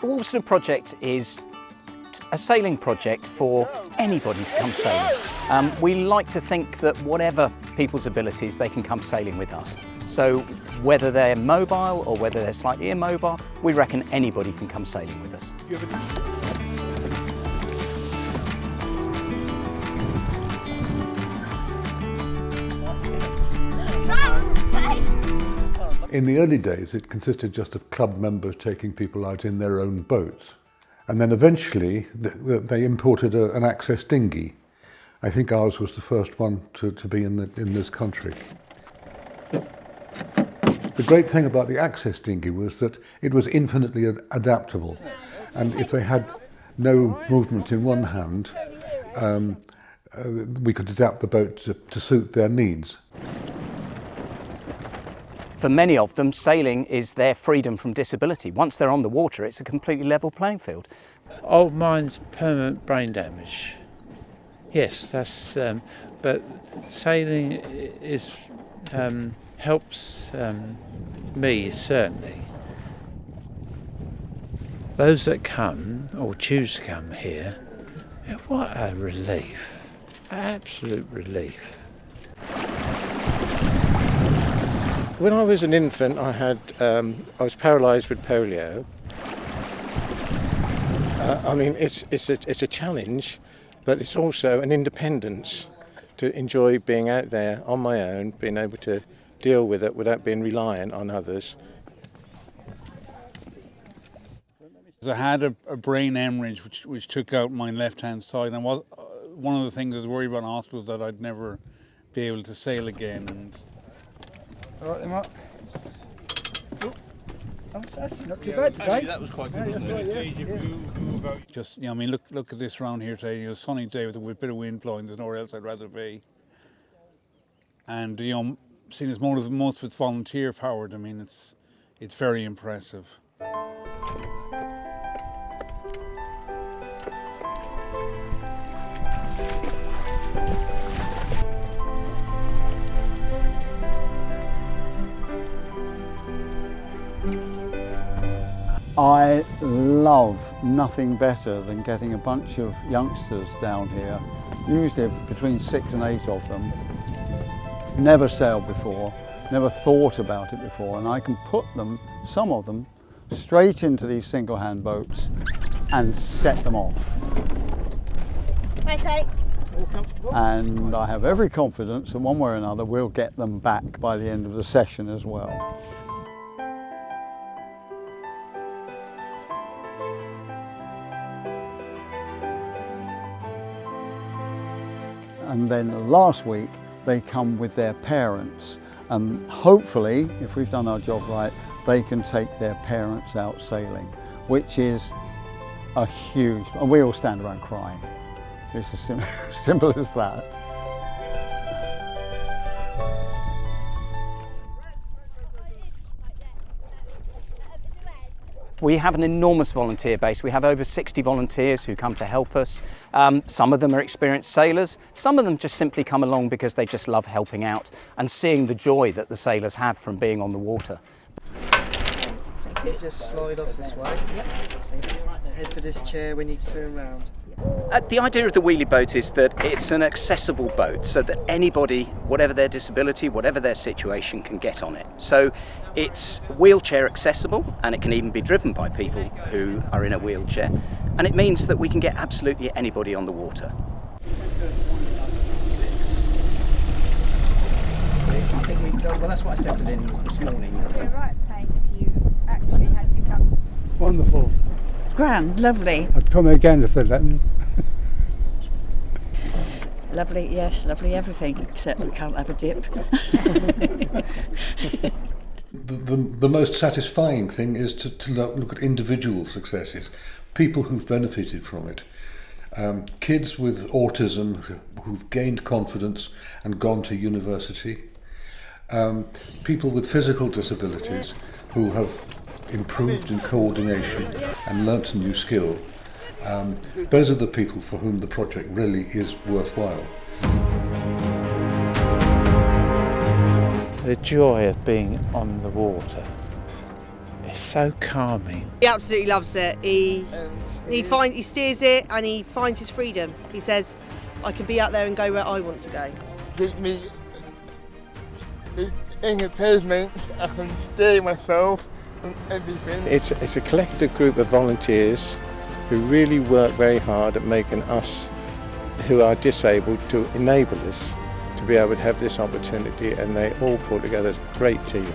The Woolverstone Project is a sailing project for anybody to come sailing. We like to think that whatever people's abilities, they can come sailing with us. So whether they're mobile or whether they're slightly immobile, we reckon anybody can come sailing with us. In the early days, it consisted just of club members taking people out in their own boats. And then eventually, they imported an access dinghy. I think ours was the first one to be in this country. The great thing about the access dinghy was that it was infinitely adaptable. And if they had no movement in one hand, we could adapt the boat to suit their needs. For many of them, sailing is their freedom from disability. Once they're on the water, it's a completely level playing field. Old mine's permanent brain damage. Yes, that's. But sailing is helps me certainly. Those that come or choose to come here, what a relief! Absolute relief. When I was an infant, I was paralysed with polio. I mean, it's a challenge, but it's also an independence to enjoy being out there on my own, being able to deal with it without being reliant on others. I had a brain hemorrhage which took out my left-hand side, and one of the things I was worried about in hospital was that I'd never be able to sail again. And all right, then, Mark. Oh, that's not too bad today. Actually, that was quite good, wasn't it? just, I mean, look at this round here today. A sunny day with a bit of wind blowing. There's nowhere else I'd rather be. And seeing as most of it's volunteer powered, I mean, it's very impressive. I love nothing better than getting a bunch of youngsters down here, usually between 6 and 8 of them, never sailed before, never thought about it before, and I can put them, some of them, straight into these single-hand boats and set them off. Okay. All comfortable? And I have every confidence that one way or another we'll get them back by the end of the session as well. And then last week they come with their parents, and hopefully, if we've done our job right, they can take their parents out sailing, which is a huge, and we all stand around crying. It's as simple as that. We have an enormous volunteer base. We have over 60 volunteers who come to help us. Some of them are experienced sailors. Some of them just simply come along because they just love helping out and seeing the joy that the sailors have from being on the water. Just slide off this way. Yep. Head for this chair when you turn round. The idea of the wheelie boat is that it's an accessible boat so that anybody, whatever their disability, whatever their situation, can get on it. So it's wheelchair accessible, and it can even be driven by people who are in a wheelchair, and it means that we can get absolutely anybody on the water. I think well, that's what I settled in this morning. Would you right pain if you actually had to come? Wonderful. Grand, lovely. I'd come again if they'd let me. Lovely, yes, lovely everything, except we can't have a dip. The most satisfying thing is to look at individual successes, people who've benefited from it. Kids with autism who've gained confidence and gone to university. People with physical disabilities who have improved in coordination and learnt a new skill. Those are the people for whom the project really is worthwhile. The joy of being on the water It's so calming. He absolutely loves it. He steers it and he finds his freedom. He says, I can be out there and go where I want to go. Gives me entertainment, I can steer myself and everything. It's a collective group of volunteers who really work very hard at making us who are disabled to enable us to be able to have this opportunity, and they all pull together as a great team.